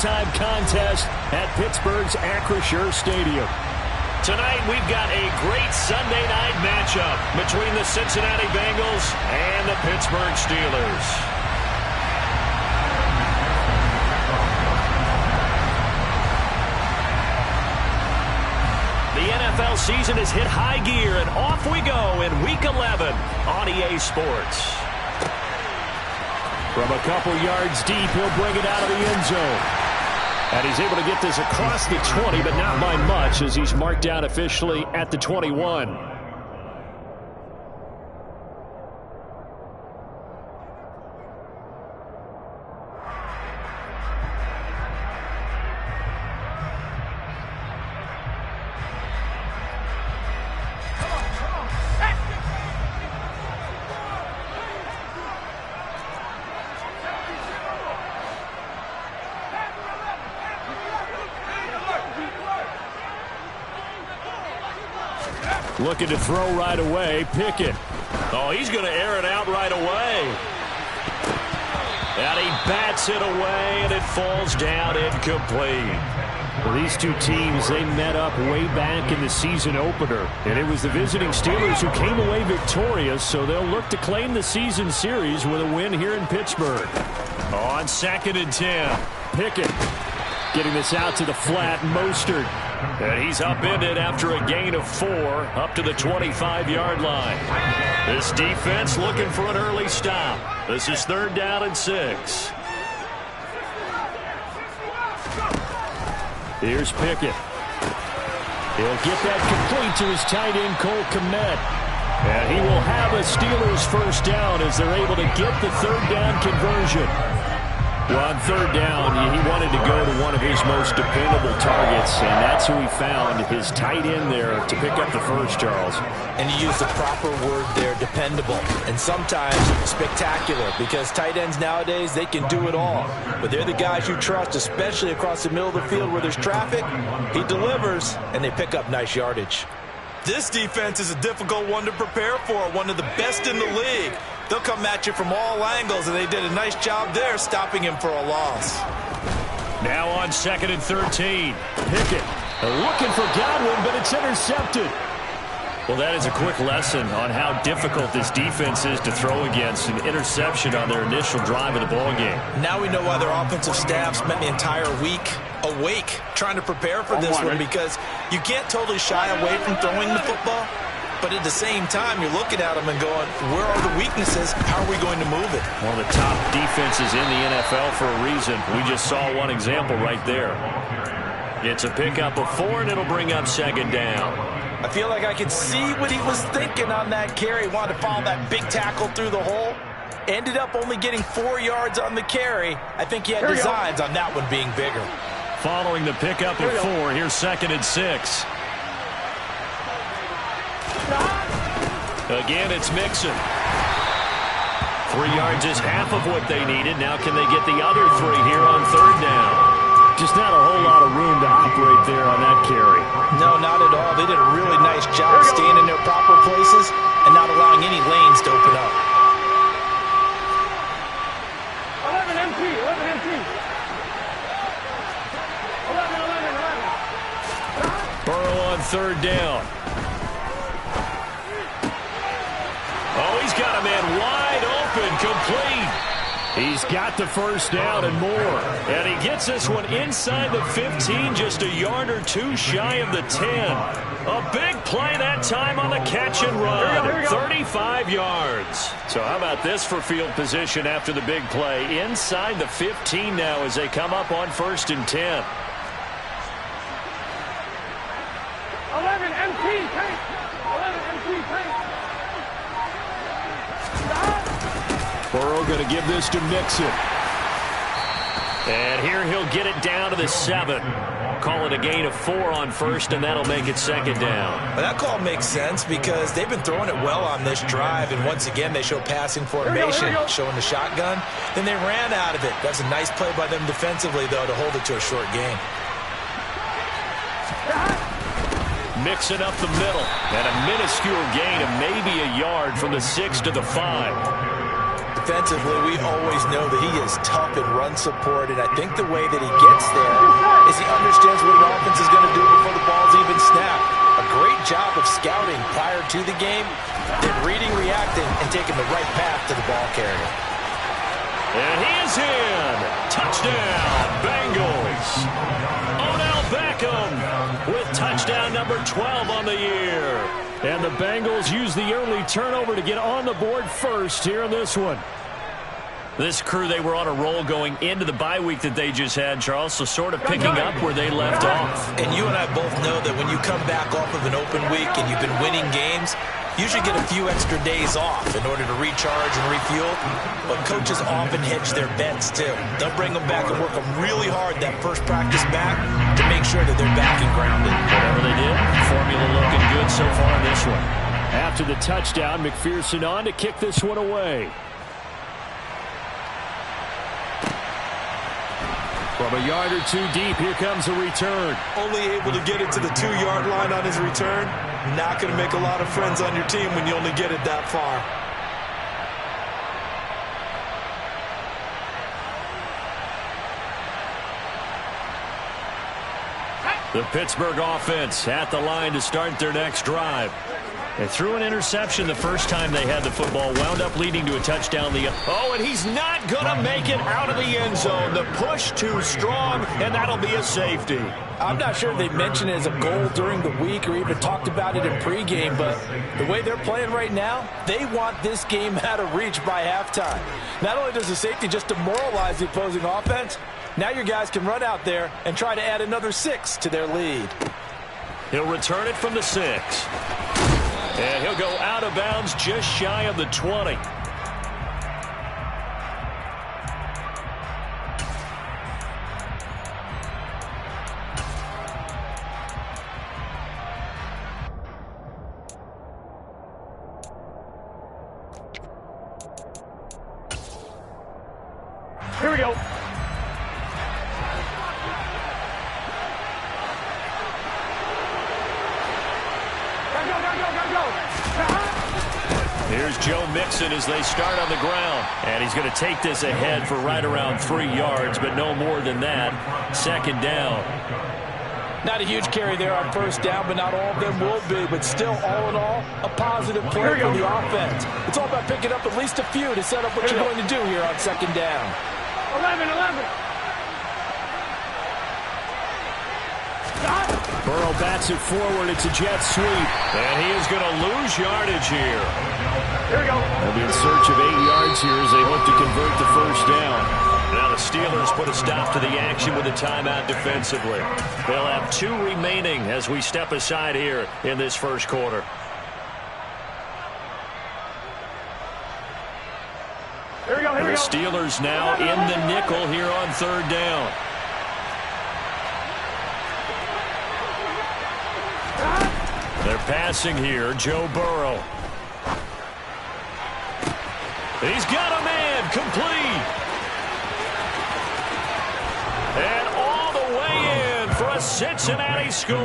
primetime contest at Pittsburgh's Acrisure Stadium. Tonight, we've got a great Sunday night matchup between the Cincinnati Bengals and the Pittsburgh Steelers. The NFL season has hit high gear, and off we go in Week 11 on EA Sports. From a couple yards deep, he'll bring it out of the end zone. And he's able to get this across the 20, but not by much, as he's marked down officially at the 21. Looking to throw right away. Pickett. Oh, he's going to air it out right away. And he bats it away, and it falls down incomplete. Well, these two teams, they met up way back in the season opener. And it was the visiting Steelers who came away victorious, so they'll look to claim the season series with a win here in Pittsburgh. On 2nd and 10. Pickett getting this out to the flat. Mostert. And he's upended after a gain of 4 up to the 25-yard line. This defense looking for an early stop. This is 3rd down and 6. Here's Pickett. He'll get that complete to his tight end, Cole Kmet. And he will have a Steelers first down as they're able to get the 3rd down conversion. Well, on 3rd down, he wanted to go to one of his most dependable targets, and that's who he found, his tight end there, to pick up the first, Charles. And you use the proper word there, dependable, and sometimes spectacular, because tight ends nowadays, they can do it all. But they're the guys you trust, especially across the middle of the field where there's traffic. He delivers, and they pick up nice yardage. This defense is a difficult one to prepare for, one of the best in the league. They'll come at you from all angles, and they did a nice job there stopping him for a loss. Now on 2nd and 13. Pickett looking for Godwin, but it's intercepted. Well, that is a quick lesson on how difficult this defense is to throw against. An interception on their initial drive of the ballgame. Now we know why their offensive staff spent the entire week awake trying to prepare for this one, because you can't totally shy away from throwing the football. But at the same time, you're looking at them and going, where are the weaknesses? How are we going to move it? One of the top defenses in the NFL for a reason. We just saw one example right there. It's a pickup of 4, and it'll bring up 2nd down. I feel like I could see what he was thinking on that carry. He wanted to follow that big tackle through the hole. Ended up only getting 4 yards on the carry. I think he had designs on that one being bigger. Following the pickup of 4, here's 2nd and 6. Again, it's Mixon. 3 yards is half of what they needed. Now can they get the other 3 here on 3rd down? Just not a whole lot of room to operate there on that carry. No, not at all. They did a really nice job staying in their proper places and not allowing any lanes to open up. 11 MT, 11 MT. 11. Burrow on 3rd down. Oh, he's got a man wide open, complete. He's got the first down and more. And he gets this one inside the 15, just a yard or 2 shy of the 10. A big play that time on the catch and run. 35 yards. So how about this for field position after the big play? Inside the 15 now as they come up on 1st and 10. 11 MT, tank. 11 MT, tank. Burrow going to give this to Mixon. And here he'll get it down to the 7. Call it a gain of 4 on 1st, and that'll make it 2nd down. Well, that call makes sense because they've been throwing it well on this drive, and once again they show passing formation, showing the shotgun. Then they ran out of it. That's a nice play by them defensively, though, to hold it to a short gain. Mixing up the middle, and a minuscule gain of maybe a yard from the 6 to the 5. defensively, we always know that he is tough in run support, and I think the way that he gets there is he understands what an offense is going to do before the ball's even snapped. A great job of scouting prior to the game, then reading, reacting, and taking the right path to the ball carrier. And he is in. Touchdown, Bengals. Odell Beckham with touchdown number 12 on the year. And the Bengals use the early turnover to get on the board first here in this one. This crew, they were on a roll going into the bye week that they just had, Charles, so sort of picking up where they left off. And you and I both know that when you come back off of an open week and you've been winning games, you should get a few extra days off in order to recharge and refuel. But coaches often hedge their bets, too. They'll bring them back and work them really hard that first practice back to make sure that they're back and grounded. Whatever they did, formula looking good so far in this one. After the touchdown, McPherson on to kick this one away. From a yard or two deep, here comes a return. Only able to get it to the 2-yard line on his return. Not going to make a lot of friends on your team when you only get it that far. The Pittsburgh offense at the line to start their next drive. They threw an interception the first time they had the football, wound up leading to a touchdown. Oh, and he's not going to make it out of the end zone. The push too strong, and that'll be a safety. I'm not sure if they mentioned it as a goal during the week or even talked about it in pregame, but the way they're playing right now, they want this game out of reach by halftime. Not only does the safety just demoralize the opposing offense, now your guys can run out there and try to add another 6 to their lead. He'll return it from the 6. And he'll go out of bounds just shy of the 20. Here we go. Here's Joe Mixon as they start on the ground. And he's going to take this ahead for right around 3 yards, but no more than that. Second down. Not a huge carry there on first down, but not all of them will be. But still, all in all, a positive play for the offense. It's all about picking up at least a few to set up what you're going to do here on second down. 11. Burrow bats it forward. It's a jet sweep. And he is going to lose yardage here. Here we go. They'll be in search of 8 yards here as they hope to convert the first down. Now the Steelers put a stop to the action with a timeout defensively. They'll have 2 remaining as we step aside here in this first quarter. Here we go. And the Steelers now in the nickel here on third down. They're passing here, Joe Burrow. He's got a man, complete. And all the way in for a Cincinnati score.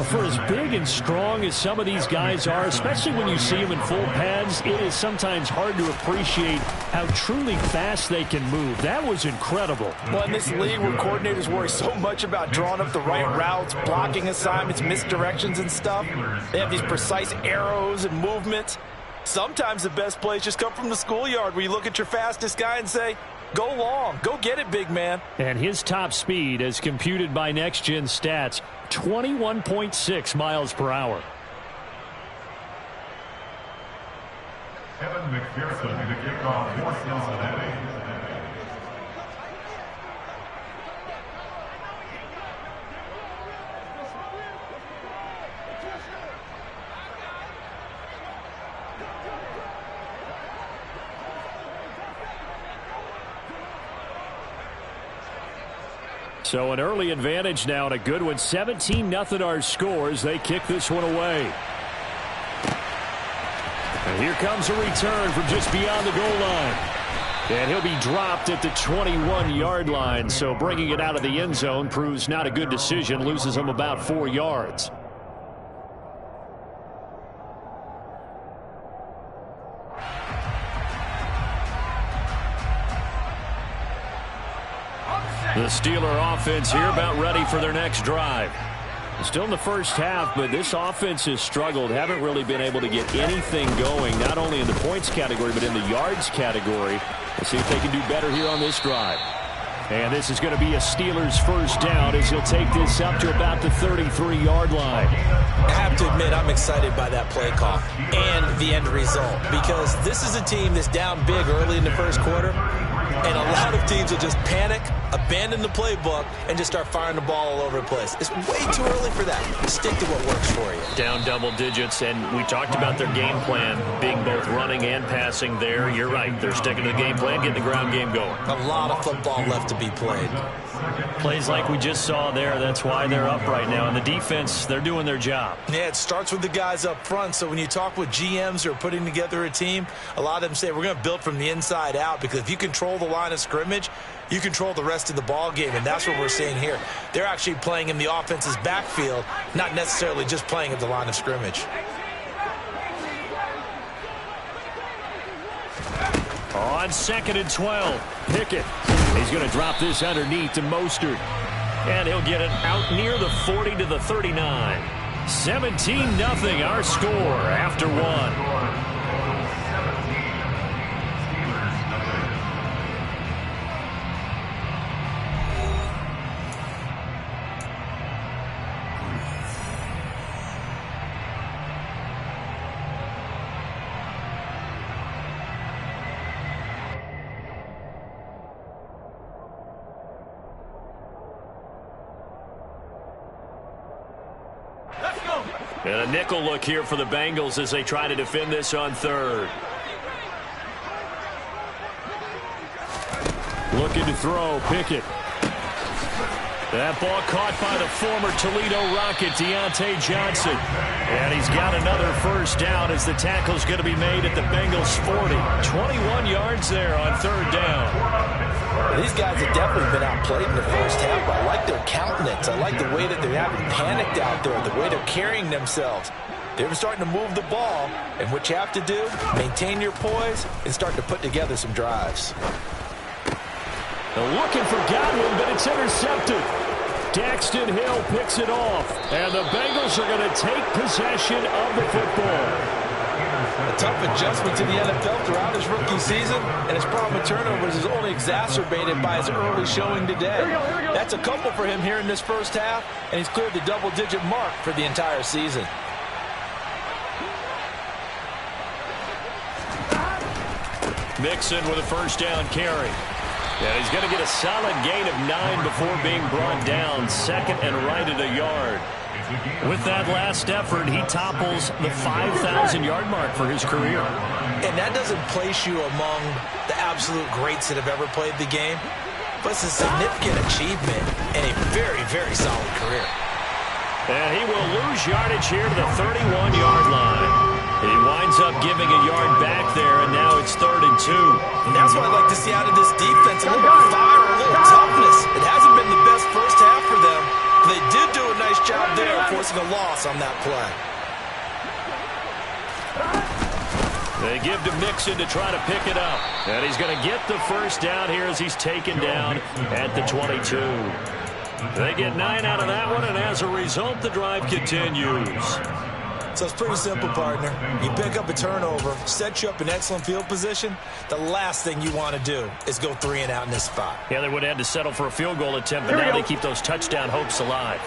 For as big and strong as some of these guys are, especially when you see them in full pads, it is sometimes hard to appreciate how truly fast they can move. That was incredible. Well, in this league where coordinators worry so much about drawing up the right routes, blocking assignments, misdirections and stuff, they have these precise arrows and movements. Sometimes the best plays just come from the schoolyard where you look at your fastest guy and say, go long, go get it, big man. And his top speed, as computed by Next Gen Stats, 21.6 miles per hour. Kevin McPherson to kick off for Cincinnati. So an early advantage now and a good one. 17-0 our scores. They kick this one away. And here comes a return from just beyond the goal line. And he'll be dropped at the 21-yard line. So bringing it out of the end zone proves not a good decision. Loses him about 4 yards. The Steeler offense here about ready for their next drive. Still in the first half, but this offense has struggled. Haven't really been able to get anything going, not only in the points category, but in the yards category. Let's see if they can do better here on this drive. And this is going to be a Steelers first down as he'll take this up to about the 33-yard line. I have to admit, I'm excited by that play call and the end result, because this is a team that's down big early in the first quarter, and a lot of teams will just panic, abandon the playbook, and just start firing the ball all over the place. It's way too early for that. Stick to what works for you. Down double digits, and we talked about their game plan being both running and passing there. You're right. They're sticking to the game plan, getting the ground game going. A lot of football left to be played. Plays like we just saw there, that's why they're up right now. And the defense, they're doing their job. Yeah, it starts with the guys up front. So when you talk with GMs who are putting together a team, a lot of them say we're going to build from the inside out, because if you control the line of scrimmage, you control the rest of the ball game, and that's what we're seeing here. They're actually playing in the offense's backfield, not necessarily just playing at the line of scrimmage. On 2nd and 12, Pickett. He's going to drop this underneath to Mostert. And he'll get it out near the 40 to the 39. 17-0 our score after one. And a nickel look here for the Bengals as they try to defend this on third. Looking to throw, Pickett. That ball caught by the former Toledo Rocket, Deontay Johnson. And he's got another first down as the tackle's going to be made at the Bengals 40. 21 yards there on third down. These guys have definitely been outplayed in the first half. I like their countenance. I like the way that they haven't panicked out there, the way they're carrying themselves. They're starting to move the ball, and what you have to do, maintain your poise and start to put together some drives. They're looking for Godwin, but it's intercepted. Daxton Hill picks it off, and the Bengals are going to take possession of the football. A tough adjustment to the NFL throughout his rookie season, and his problem with turnovers is only exacerbated by his early showing today. That's a couple for him here in this first half, and he's cleared the double-digit mark for the entire season. Mixon with a first down carry. And he's going to get a solid gain of 9 before being brought down. Second and right at a yard. With that last effort, he topples the 5,000-yard mark for his career. And that doesn't place you among the absolute greats that have ever played the game, but it's a significant achievement and a very, very solid career. And he will lose yardage here to the 31-yard line. He winds up giving a yard back there, and now it's 3rd and 2. And that's what I like to see out of this defense. A little bit of fire, a little toughness. It hasn't been the best first half for them. They did do a nice job there forcing a loss on that play. They give to Mixon to try to pick it up. And he's going to get the first down here as he's taken down at the 22. They get 9 out of that one, and as a result, the drive continues. So it's pretty simple, partner. You pick up a turnover, set you up in excellent field position. The last thing you want to do is go 3 and out in this spot. Yeah, they would have had to settle for a field goal attempt, but now they keep those touchdown hopes alive.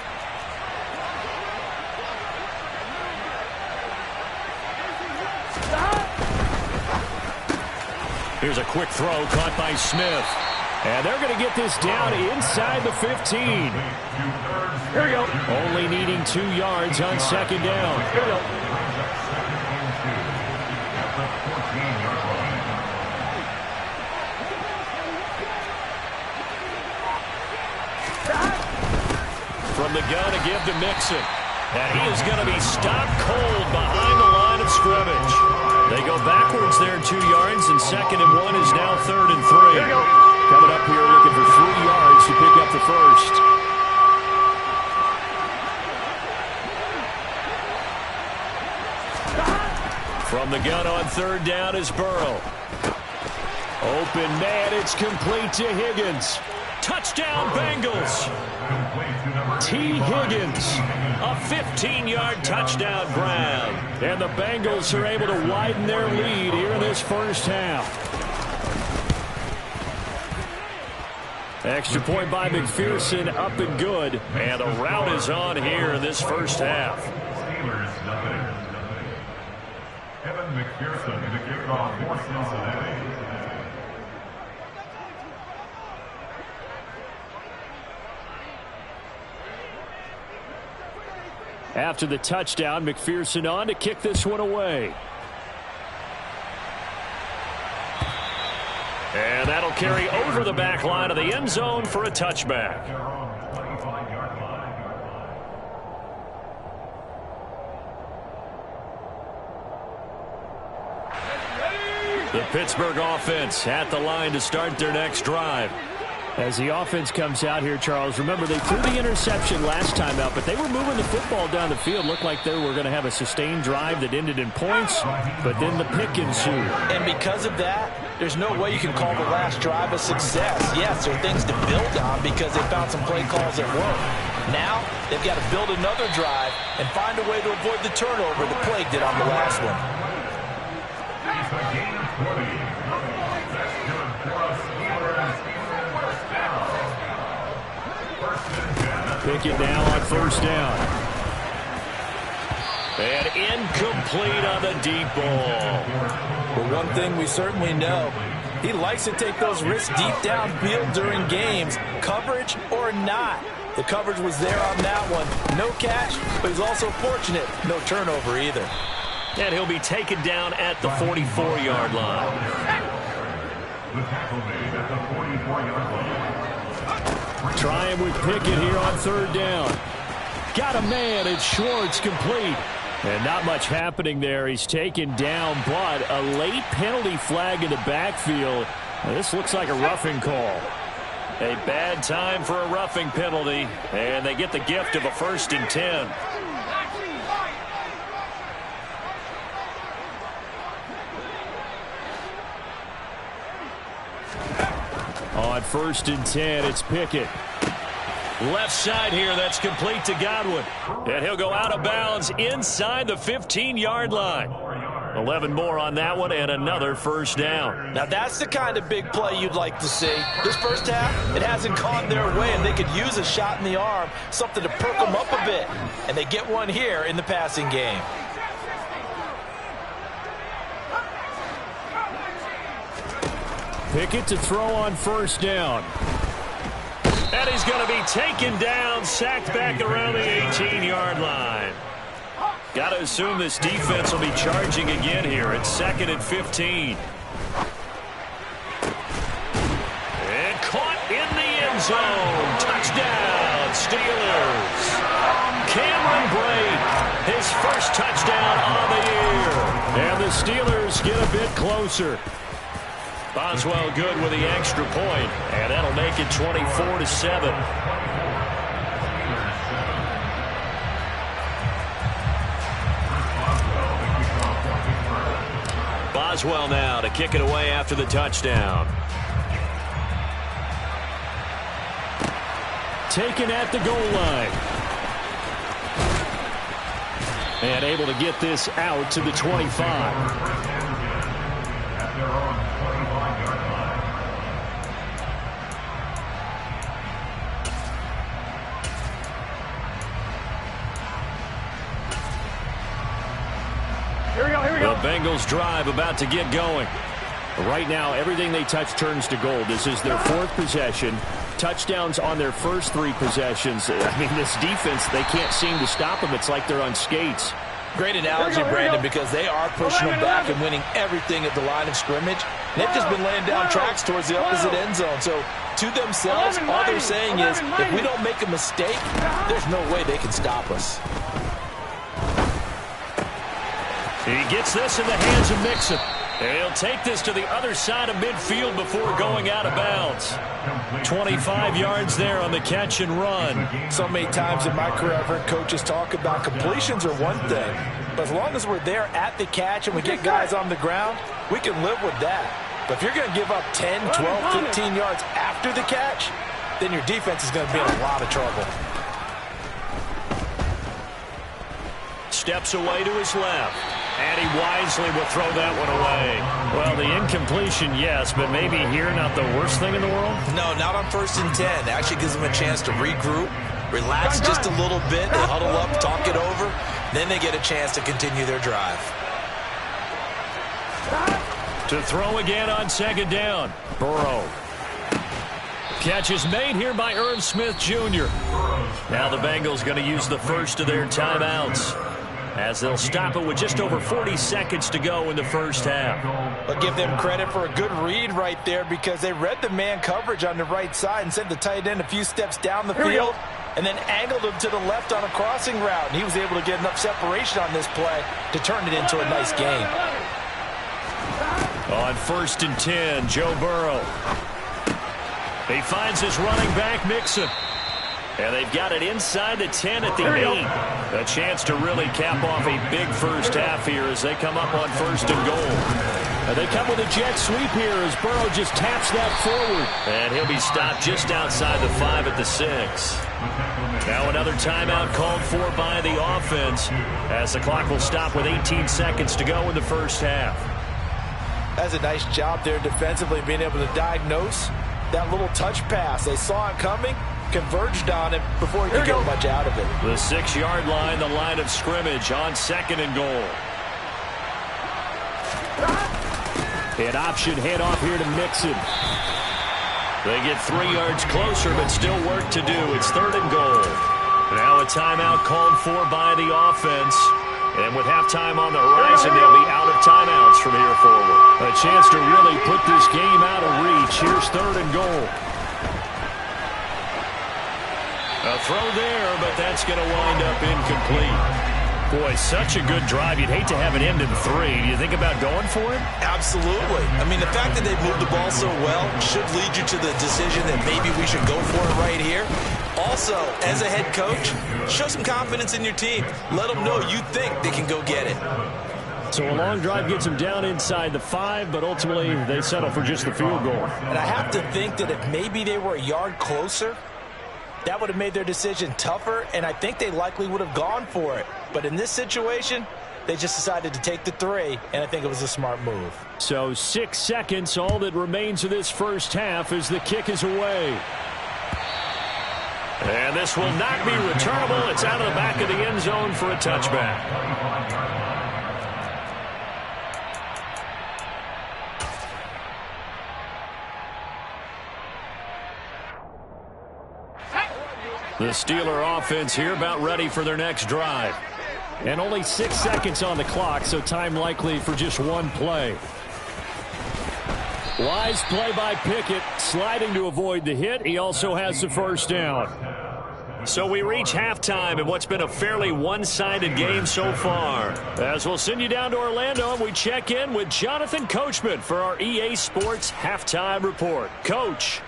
Here's a quick throw caught by Smith. And they're going to get this down inside the 15. Here we go. Only needing 2 yards on second down. Here we go. From the gun to give to Mixon. And he is going to be stopped cold behind the line of scrimmage. They go backwards there 2 yards, and 2nd and 1 is now 3rd and 3. Here we go. Coming up here looking for 3 yards to pick up the first. From the gun on 3rd down is Burrow. Open man, it's complete to Higgins. Touchdown, Bengals. T. Higgins, a 15-yard touchdown grab. And the Bengals are able to widen their lead here in this first half. Extra point by McPherson, up and good. And a rout is on here in this first half. Steelers, nothing. Kevin McPherson to kick off for Cincinnati. After the touchdown, McPherson on to kick this one away. And that'll carry over the back line of the end zone for a touchback. The Pittsburgh offense at the line to start their next drive. As the offense comes out here, Charles, remember they threw the interception last time out, but they were moving the football down the field. Looked like they were going to have a sustained drive that ended in points, but then the pick ensued. And because of that, there's no way you can call the last drive a success. Yes, there are things to build on because they found some play calls that work. Now, they've got to build another drive and find a way to avoid the turnover the play did on the last one. Pickett now on first down. And incomplete on the deep ball. Well, one thing we certainly know, he likes to take those risks deep downfield during games, coverage or not. The coverage was there on that one. No catch, but he's also fortunate. No turnover either. And he'll be taken down at the 44-yard line. The tackle made at the 44-yard line. Trying with Pickett here on third down. Got a man, it's Schwartz, complete. And not much happening there. He's taken down, but a late penalty flag in the backfield. Now, this looks like a roughing call. A bad time for a roughing penalty, and they get the gift of a 1st and 10. On 1st and 10, it's Pickett. Left side here, that's complete to Godwin. And he'll go out of bounds inside the 15-yard line. 11 more on that one and another first down. Now that's the kind of big play you'd like to see. This first half, it hasn't gone their way, and they could use a shot in the arm, something to perk them up a bit. And they get one here in the passing game. Pickett to throw on first down. And he's going to be taken down, sacked back around the 18-yard line. Got to assume this defense will be charging again here. It's 2nd and 15. And caught in the end zone. Touchdown, Steelers. Cameron Brate, his first touchdown on the year. And the Steelers get a bit closer. Boswell good with the extra point, and that'll make it 24-7. Boswell now to kick it away after the touchdown. Taken at the goal line. And able to get this out to the 25. The Bengals drive about to get going. Right now, everything they touch turns to gold. This is their 4th possession. Touchdowns on their first 3 possessions. I mean, this defense, they can't seem to stop them. It's like they're on skates. Great analogy, Brandon, because they are pushing them back and winning everything at the line of scrimmage. They've just been laying down tracks towards the opposite end zone. So, to themselves, all they're saying is, if we don't make a mistake, there's no way they can stop us. He gets this in the hands of Mixon. And he'll take this to the other side of midfield before going out of bounds. 25 yards there on the catch and run. So many times in my career I've heard coaches talk about completions are one thing. But as long as we're there at the catch and we get guys on the ground, we can live with that. But if you're going to give up 10, 12, 15 yards after the catch, then your defense is going to be in a lot of trouble. Steps away to his left. And he wisely will throw that one away. Well, the incompletion, yes, but maybe here not the worst thing in the world? No, not on 1st and 10. Actually gives them a chance to regroup, relax just a little bit. They huddle up, talk it over. Then they get a chance to continue their drive. To throw again on 2nd down. Burrow. Catch is made here by Irv Smith Jr. Now the Bengals going to use the first of their timeouts, as they'll stop it with just over 40 seconds to go in the first half. I'll give them credit for a good read right there, because they read the man coverage on the right side and sent the tight end a few steps down the field and then angled him to the left on a crossing route. And he was able to get enough separation on this play to turn it into a nice game. On 1st and 10, Joe Burrow. He finds his running back, Mixon. And they've got it inside the 10 at the 8. A chance to really cap off a big first half here as they come up on 1st and goal. And they come with a jet sweep here as Burrow just taps that forward. And he'll be stopped just outside the 5 at the 6. Now another timeout called for by the offense, as the clock will stop with 18 seconds to go in the first half. That's a nice job there defensively, being able to diagnose that little touch pass. They saw it coming, converged on it before he could get much out of it. The 6-yard line, the line of scrimmage on 2nd and goal. An option handoff here to Mixon. They get 3 yards closer, but still work to do. It's 3rd and goal. Now a timeout called for by the offense. And with halftime on the horizon, they'll be out of timeouts from here forward. A chance to really put this game out of reach. Here's 3rd and goal. A throw there, but that's going to wind up incomplete. Boy, such a good drive. You'd hate to have it end in 3. Do you think about going for it? Absolutely. I mean, the fact that they've moved the ball so well should lead you to the decision that maybe we should go for it right here. Also, as a head coach, show some confidence in your team. Let them know you think they can go get it. So a long drive gets them down inside the 5, but ultimately they settle for just the field goal. And I have to think that if maybe they were a yard closer, that would have made their decision tougher, and I think they likely would have gone for it. But in this situation, they just decided to take the 3, and I think it was a smart move. So 6 seconds, all that remains of this first half as the kick is away. And this will not be returnable. It's out of the back of the end zone for a touchback. The Steeler offense here about ready for their next drive. And only 6 seconds on the clock, so time likely for just one play. Wise play by Pickett, sliding to avoid the hit. He also has the first down. So we reach halftime in what's been a fairly one-sided game so far. As we'll send you down to Orlando, and we check in with Jonathan Coachman for our EA Sports Halftime Report. Coach.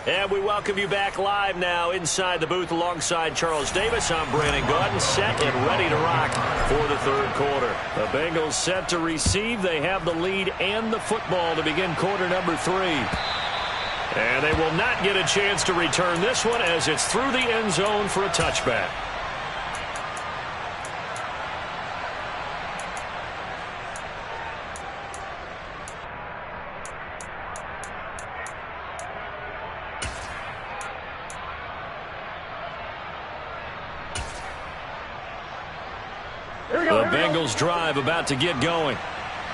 And we welcome you back live now inside the booth alongside Charles Davis. I'm Brandon Gaudin, set and ready to rock for the third quarter. The Bengals set to receive. They have the lead and the football to begin quarter number 3. And they will not get a chance to return this one as it's through the end zone for a touchback. The Bengals drive about to get going.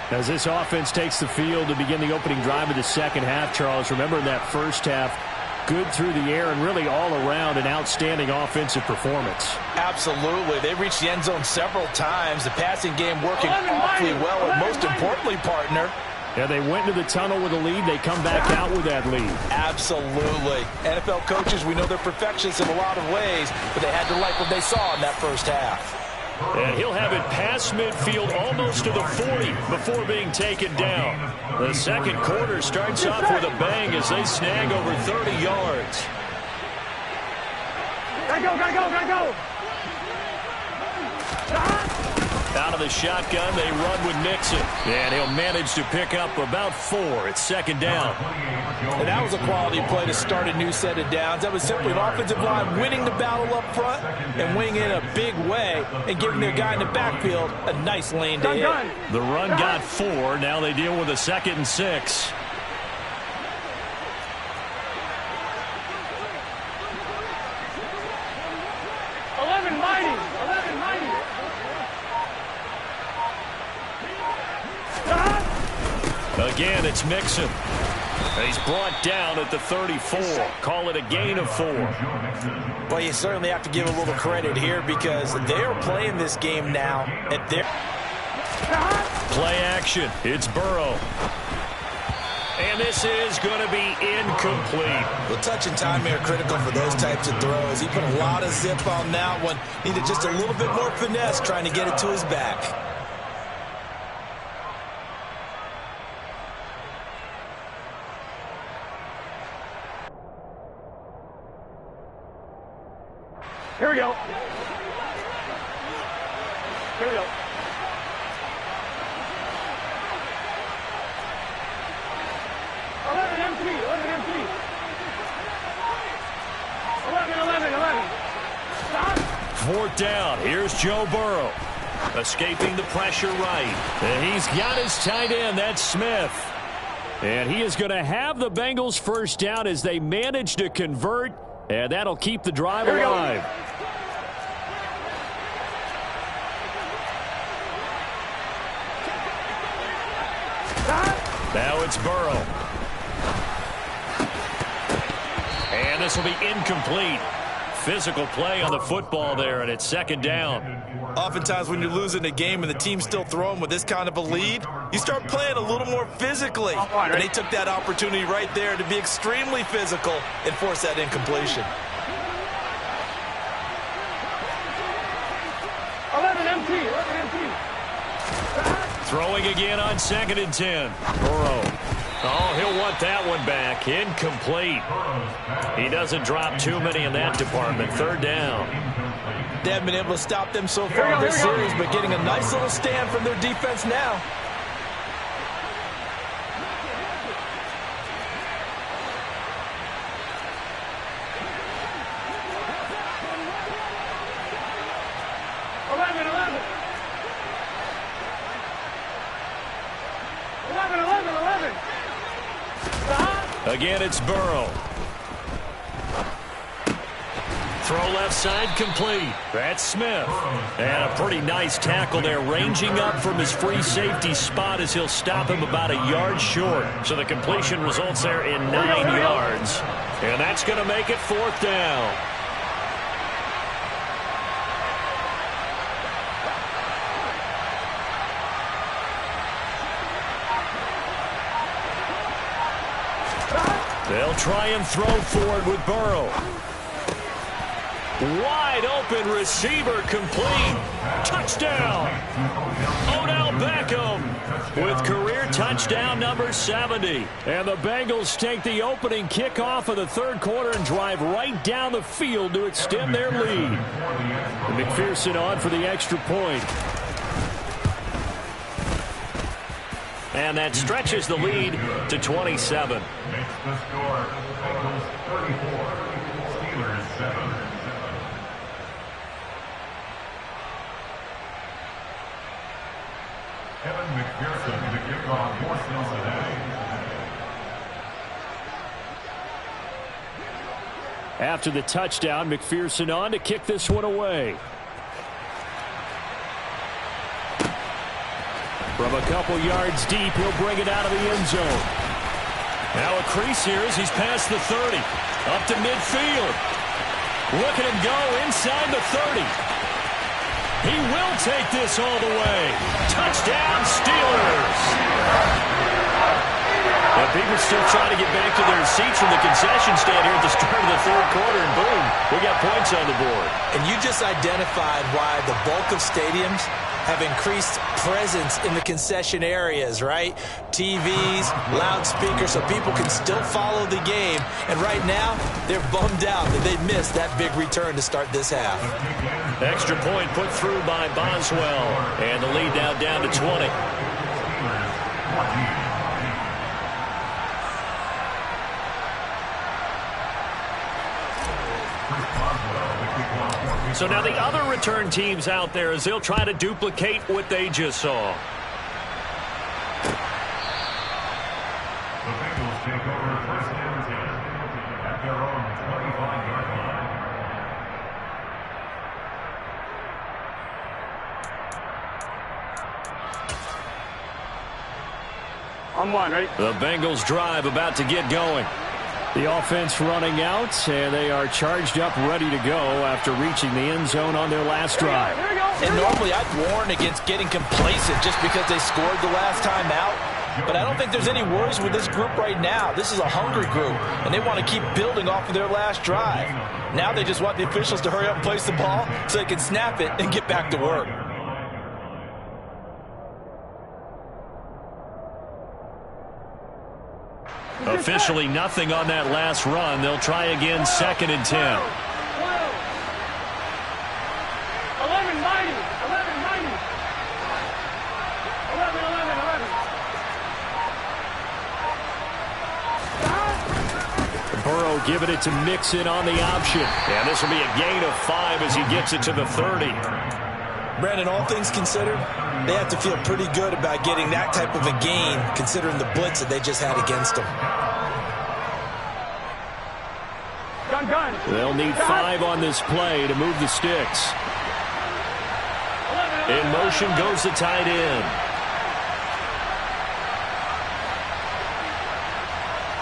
As this offense takes the field to begin the opening drive of the second half, Charles, remember in that first half, good through the air and really all around an outstanding offensive performance. Absolutely. They reached the end zone several times. The passing game working awfully well, and most importantly, partner, yeah, they went into the tunnel with a lead. They come back out with that lead. Absolutely. NFL coaches, we know they're perfectionists in a lot of ways, but they had to like what they saw in that first half. And he'll have it past midfield almost to the 40 before being taken down. The second quarter starts off with a bang as they snag over 30 yards. Gotta go. Out of the shotgun, they run with Mixon. And he'll manage to pick up about 4. It's second down. And that was a quality play to start a new set of downs. That was simply an offensive line winning the battle up front and winning in a big way and giving their guy in the backfield a nice lane to hit. The run got 4. Now they deal with a 2nd and 6. Again, it's Mixon. He's brought down at the 34. Call it a gain of 4. Well, you certainly have to give a little credit here because they're playing this game now at their play action. It's Burrow. And this is going to be incomplete. Well, touch and time are critical for those types of throws. He put a lot of zip on that one. Needed just a little bit more finesse trying to get it to his back. Here we go. 11 MT. 11. Stop. 4th down. Here's Joe Burrow. Escaping the pressure right. And he's got his tight end. That's Smith. And he is going to have the Bengals first down as they manage to convert. And that'll keep the drive alive. Now it's Burrow. And this will be incomplete. Physical play on the football there, and it's 2nd down. Oftentimes when you're losing a game and the team's still throwing with this kind of a lead, you start playing a little more physically. And they took that opportunity right there to be extremely physical and force that incompletion. 11 MT. Throwing again on 2nd and 10. Burrow. Oh, he'll want that one back. Incomplete. He doesn't drop too many in that department. 3rd down. They haven't been able to stop them so far in this series, but getting a nice little stand from their defense now. Again, it's Burrow. Throw left side complete. That's Smith. And a pretty nice tackle there, ranging up from his free safety spot as he'll stop him about a yard short. So the completion results there in 9 yards. And that's going to make it 4th down. They'll try and throw forward with Burrow. Wide open receiver complete. Touchdown. Odell Beckham with career touchdown number 70. And the Bengals take the opening kickoff of the 3rd quarter and drive right down the field to extend their lead. And McPherson on for the extra point. And that stretches the lead to 27. Makes the score. Bengals 34, Steelers 7. Evan McPherson to kick off for Cincinnati. After the touchdown, McPherson on to kick this one away. From a couple yards deep, he'll bring it out of the end zone. Now a crease here as he's past the 30. Up to midfield. Look at him go inside the 30. He will take this all the way. Touchdown, Steelers. And people still trying to get back to their seats from the concession stand here at the start of the third quarter, and boom, we got points on the board. And you just identified why the bulk of stadiums have increased presence in the concession areas, right? TVs, loudspeakers, so people can still follow the game. And right now, they're bummed out that they missed that big return to start this half. Extra point put through by Boswell, and the lead now down to 20. So now the other return teams out there as they'll try to duplicate what they just saw. The Bengals take over first and 10 at their own 25-yard line. On one, ready? The Bengals drive about to get going. The offense running out, and they are charged up, ready to go after reaching the end zone on their last drive. Here we go. And normally I'd warn against getting complacent just because they scored the last time out. But I don't think there's any worries with this group right now. This is a hungry group, and they want to keep building off of their last drive. Now they just want the officials to hurry up and place the ball so they can snap it and get back to work. Officially nothing on that last run. They'll try again, 2nd and 10. 11, 90, 11, 90. 11, 11, 11. Burrow giving it to Mixon on the option. And this will be a gain of 5 as he gets it to the 30. Brandon, all things considered, they have to feel pretty good about getting that type of a gain considering the blitz that they just had against them. Gun. They'll need 5 on this play to move the sticks. 11, In motion goes the tight end.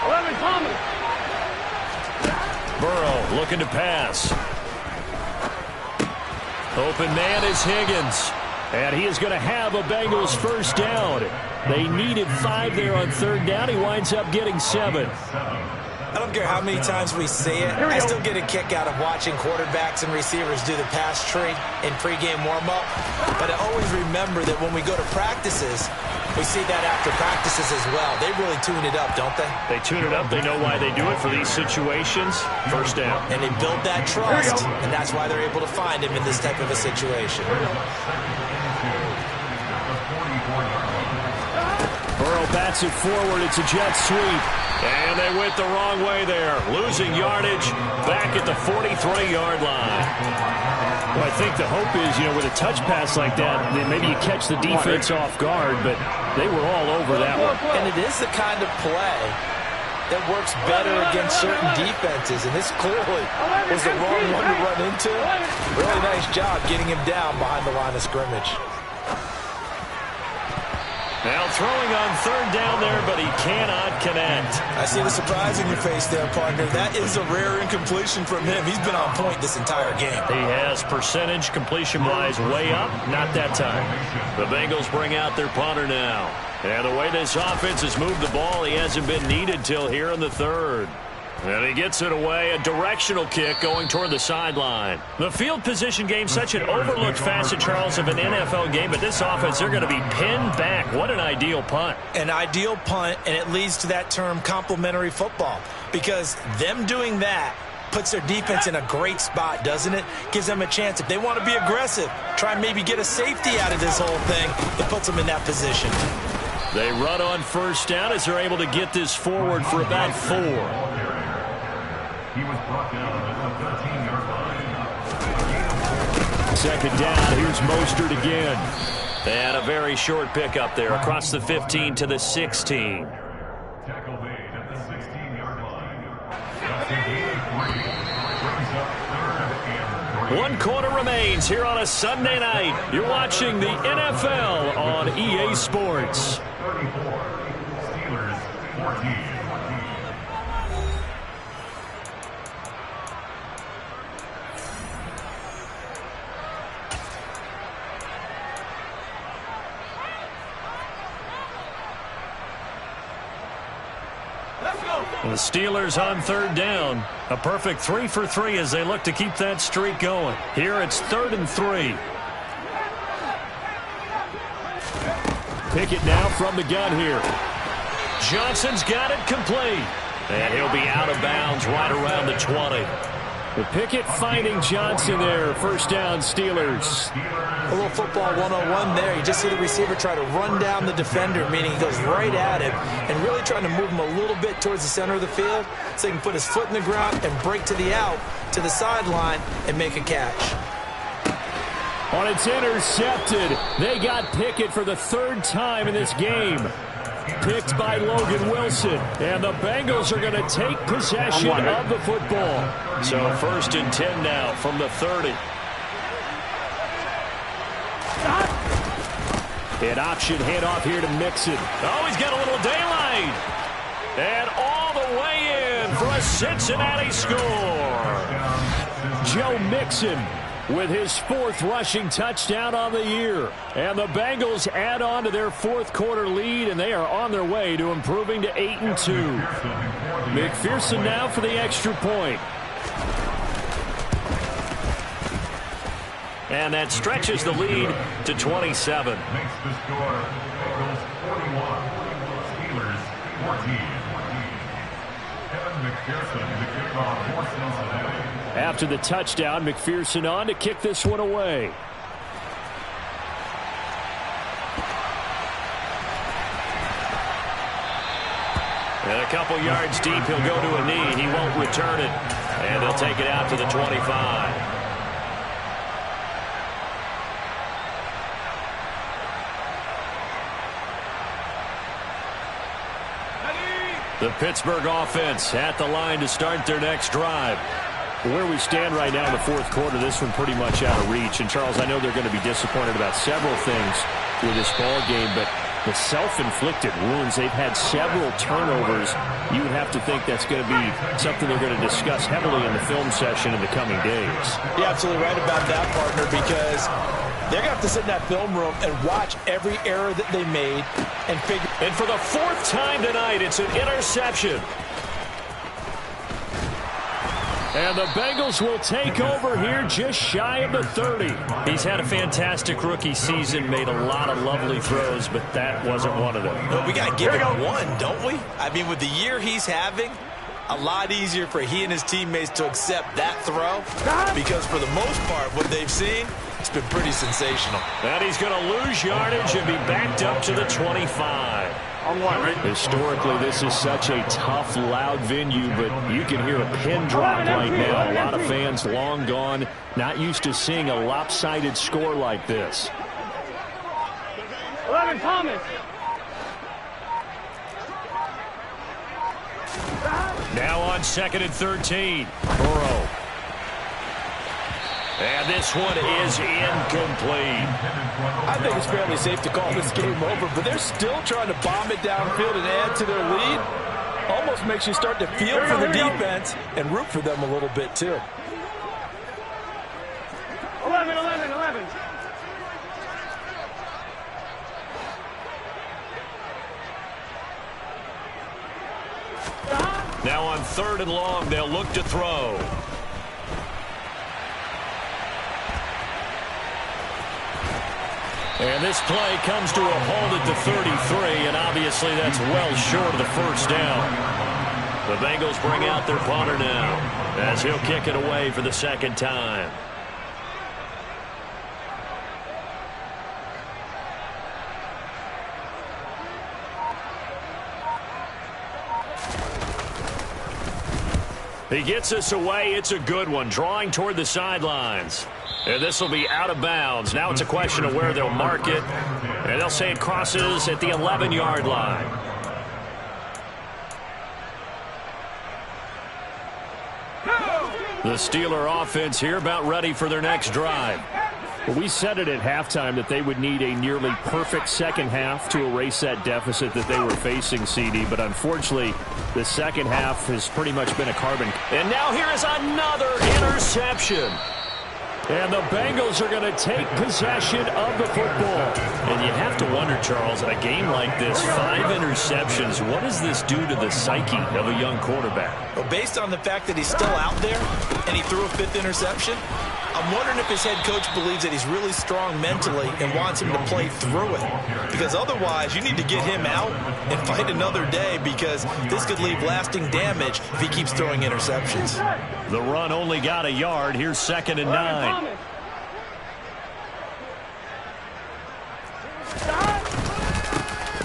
11, Thomas. Burrow looking to pass. Open man is Higgins. And he is going to have a Bengals first down. They needed 5 there on 3rd down. He winds up getting 7. I don't care how many times we say it, I still get a kick out of watching quarterbacks and receivers do the pass tree in pregame warm-up. But I always remember that when we go to practices, we see that after practices as well. They really tune it up, don't they? They tune it up. They know why they do it for these situations. First down. And they build that trust, and that's why they're able to find him in this type of a situation. Burrow bats it forward. It's a jet sweep. And they went the wrong way there. Losing yardage back at the 43-yard line. Well, I think the hope is, with a touch pass like that, then maybe you catch the defense off guard, but they were all over that one. And it is the kind of play that works better against certain defenses, and this clearly was the wrong one to run into. Really nice job getting him down behind the line of scrimmage. Now throwing on 3rd down there, but he cannot connect. I see the surprise in your face there, partner. That is a rare incompletion from him. He's been on point this entire game. He has percentage completion-wise way up. Not that time. The Bengals bring out their punter now. And the way this offense has moved the ball, he hasn't been needed till here in the 3rd. And he gets it away, a directional kick going toward the sideline. The field position game, such an overlooked facet, Charles, of an NFL game, but this offense, they're going to be pinned back. What an ideal punt. An ideal punt, and it leads to that term complementary football, because them doing that puts their defense in a great spot, doesn't it? Gives them a chance. If they want to be aggressive, try and maybe get a safety out of this whole thing, it puts them in that position. They run on 1st down as they're able to get this forward for about 4. He was brought down at the 13-yard line. 2nd down. Here's Mostert again. And a very short pickup there across the 15 to the 16. Tackle made at the 16-yard line. That's a gain of 3. Brings up 3rd and 3. 1 quarter remains here on a Sunday night. You're watching the NFL on EA Sports. 34. Steelers 14. The Steelers on third down. A perfect 3 for 3 as they look to keep that streak going. Here it's 3rd and 3. Pickett now from the gun here. Johnson's got it complete. And he'll be out of bounds right around the 20. The Pickett finding Johnson there. First down, Steelers. A little football 101 there. You just see the receiver try to run down the defender, meaning he goes right at him and really trying to move him a little bit towards the center of the field so he can put his foot in the ground and break to the out, to the sideline, and make a catch. On it's intercepted. They got Pickett for the 3rd time in this game. Picked by Logan Wilson. And the Bengals are going to take possession of the football. So 1st and 10 now from the 30. An option handoff here to Mixon. Oh, he's got a little daylight. And all the way in for a Cincinnati score. Joe Mixon with his 4th rushing touchdown on the year. And the Bengals add on to their 4th quarter lead, and they are on their way to improving to 8-2. McPherson now for the extra point. And that stretches the lead to 27. Makes the score Bengals 41, Steelers 14. Kevin McPherson, the kickoff for Cincinnati. After the touchdown, McPherson on to kick this one away. And a couple yards deep, he'll go to a knee. He won't return it. And they'll take it out to the 25. The Pittsburgh offense at the line to start their next drive. Where we stand right now in the 4th quarter, this one pretty much out of reach. And, Charles, I know they're going to be disappointed about several things with this ball game, but the self-inflicted wounds, they've had several turnovers. You would have to think that's going to be something they're going to discuss heavily in the film session in the coming days. You're absolutely right about that, partner, because they're going to have to sit in that film room and watch every error that they made and figure. And for the 4th time tonight, it's an interception. And the Bengals will take over here just shy of the 30. He's had a fantastic rookie season, made a lot of lovely throws, but that wasn't one of them. Well, we got to give him one, don't we? I mean, with the year he's having, a lot easier for he and his teammates to accept that throw because for the most part, what they've seen, it's been pretty sensational. And he's going to lose yardage and be backed up to the 25. Historically, this is such a tough, loud venue, but you can hear a pin drop right now. A lot of fans long gone, not used to seeing a lopsided score like this. 11, Thomas. Now on 2nd and 13. Burrow. And this one is incomplete. I think it's fairly safe to call this game over, but they're still trying to bomb it downfield and add to their lead. Almost makes you start to feel for the defense and root for them a little bit, too. 11, 11, 11. Now on 3rd and long, they'll look to throw. And this play comes to a halt at the 33, and obviously that's well short of the 1st down. The Bengals bring out their punter now as he'll kick it away for the 2nd time. He gets us away. It's a good one, drawing toward the sidelines. And this will be out of bounds. Now it's a question of where they'll mark it. And they'll say it crosses at the 11-yard line. The Steeler offense here about ready for their next drive. Well, we said it at halftime that they would need a nearly perfect second half to erase that deficit that they were facing, CD. But unfortunately, the second half has pretty much been a carbon. And now here is another interception. And the Bengals are going to take possession of the football. And you have to wonder, Charles, in a game like this, 5 interceptions, what does this do to the psyche of a young quarterback? Well, based on the fact that he's still out there and he threw a 5th interception, I'm wondering if his head coach believes that he's really strong mentally and wants him to play through it. Because otherwise, you need to get him out and fight another day, because this could leave lasting damage if he keeps throwing interceptions. The run only got a yard. Here's 2nd and 9.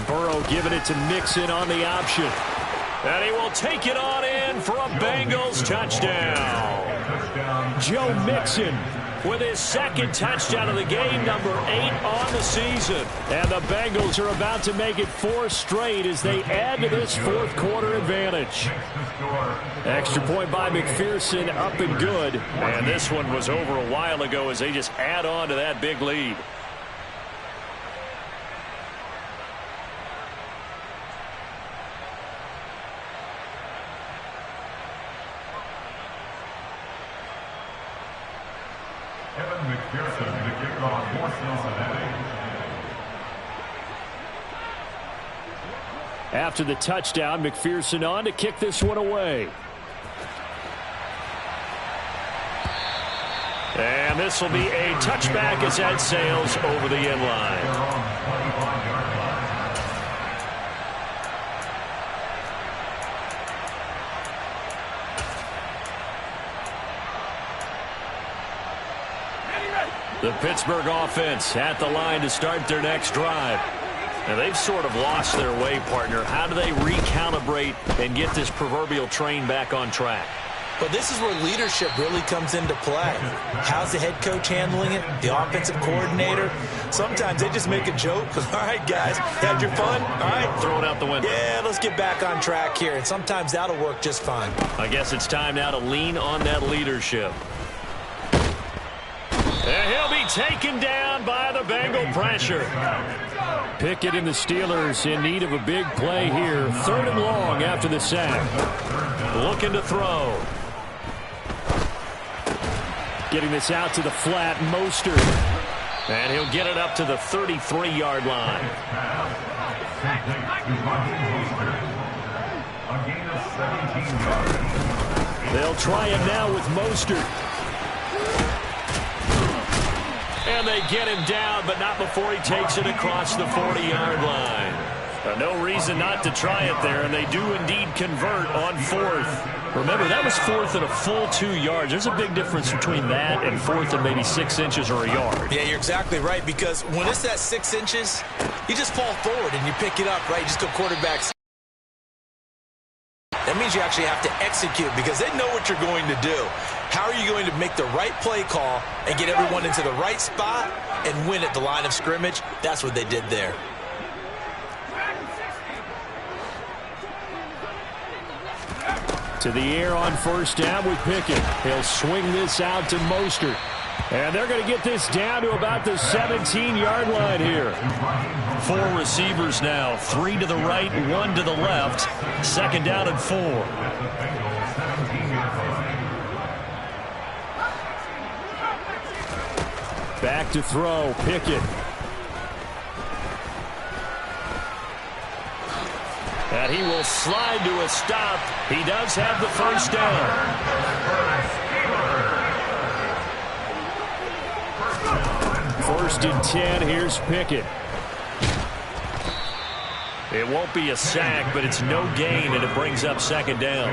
Burrow giving it to Mixon on the option. And he will take it on in for a Bengals touchdown. Joe Mixon with his 2nd touchdown of the game, number 8 on the season. And the Bengals are about to make it 4 straight as they add to this 4th quarter advantage. Extra point by McPherson, up and good. And this one was over a while ago as they just add on to that big lead. After the touchdown, McPherson on to kick this one away. And this will be a touchback as that sails over the end line. The Pittsburgh offense at the line to start their next drive. Now, they've sort of lost their way, partner. How do they recalibrate and get this proverbial train back on track? But this is where leadership really comes into play. How's the head coach handling it? The offensive coordinator? Sometimes they just make a joke. All right, guys, had your fun? All right. Throw it out the window. Yeah, let's get back on track here. And sometimes that'll work just fine. I guess it's time now to lean on that leadership. And he'll be taken down by the Bengal pressure. Pickett and the Steelers in need of a big play here. 3rd and long after the sack. Looking to throw. Getting this out to the flat, Mostert. And he'll get it up to the 33-yard line. They'll try him now with Mostert. And they get him down, but not before he takes it across the 40-yard line. No reason not to try it there, and they do indeed convert on 4th. Remember, that was 4th and a full 2 yards. There's a big difference between that and 4th and maybe 6 inches or a yard. Yeah, you're exactly right, because when it's that 6 inches, you just fall forward and you pick it up, right? You just go quarterback. That means you actually have to execute, because they know what you're going to do. How are you going to make the right play call and get everyone into the right spot and win at the line of scrimmage? That's what they did there. To the air on 1st down with Pickett. He'll swing this out to Mostert. And they're going to get this down to about the 17-yard line here. 4 receivers now. 3 to the right, 1 to the left. 2nd down and 4. Back to throw, Pickett. And he will slide to a stop. He does have the 1st down. 1st and 10, here's Pickett. It won't be a sack, but it's no gain, and it brings up 2nd down.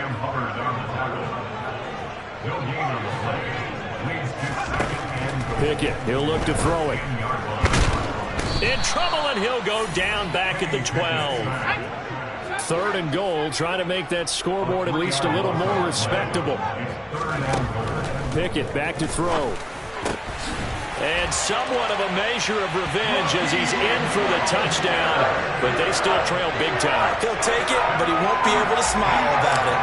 Pickett, he'll look to throw it. In trouble, and he'll go down back at the 12. 3rd and goal, trying to make that scoreboard at least a little more respectable. Pickett back to throw. And somewhat of a measure of revenge as he's in for the touchdown, but they still trail big time. He'll take it, but he won't be able to smile about it.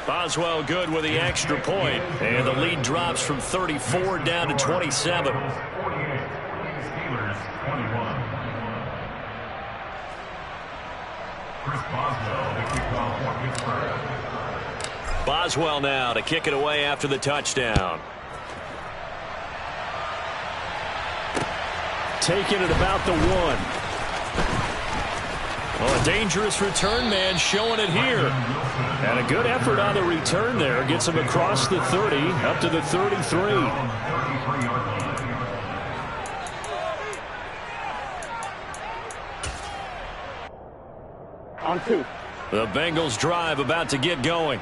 Boswell good with the extra point, and the lead drops from 34 down to 27. Boswell now to kick it away after the touchdown. Taking it about the 1. Well, a dangerous return man showing it here. And a good effort on the return there. Gets him across the 30, up to the 33. On 2. The Bengals drive about to get going.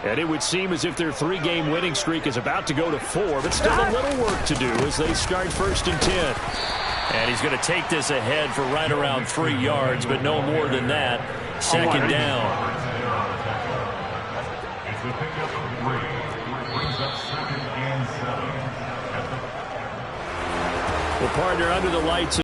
And it would seem as if their 3-game winning streak is about to go to 4, but still a little work to do as they start 1st and 10. And he's going to take this ahead for right around 3 yards, but no more than that. 2nd down. It's a pickup of 3. Brings up 2nd and 7. Well, partner, under the lights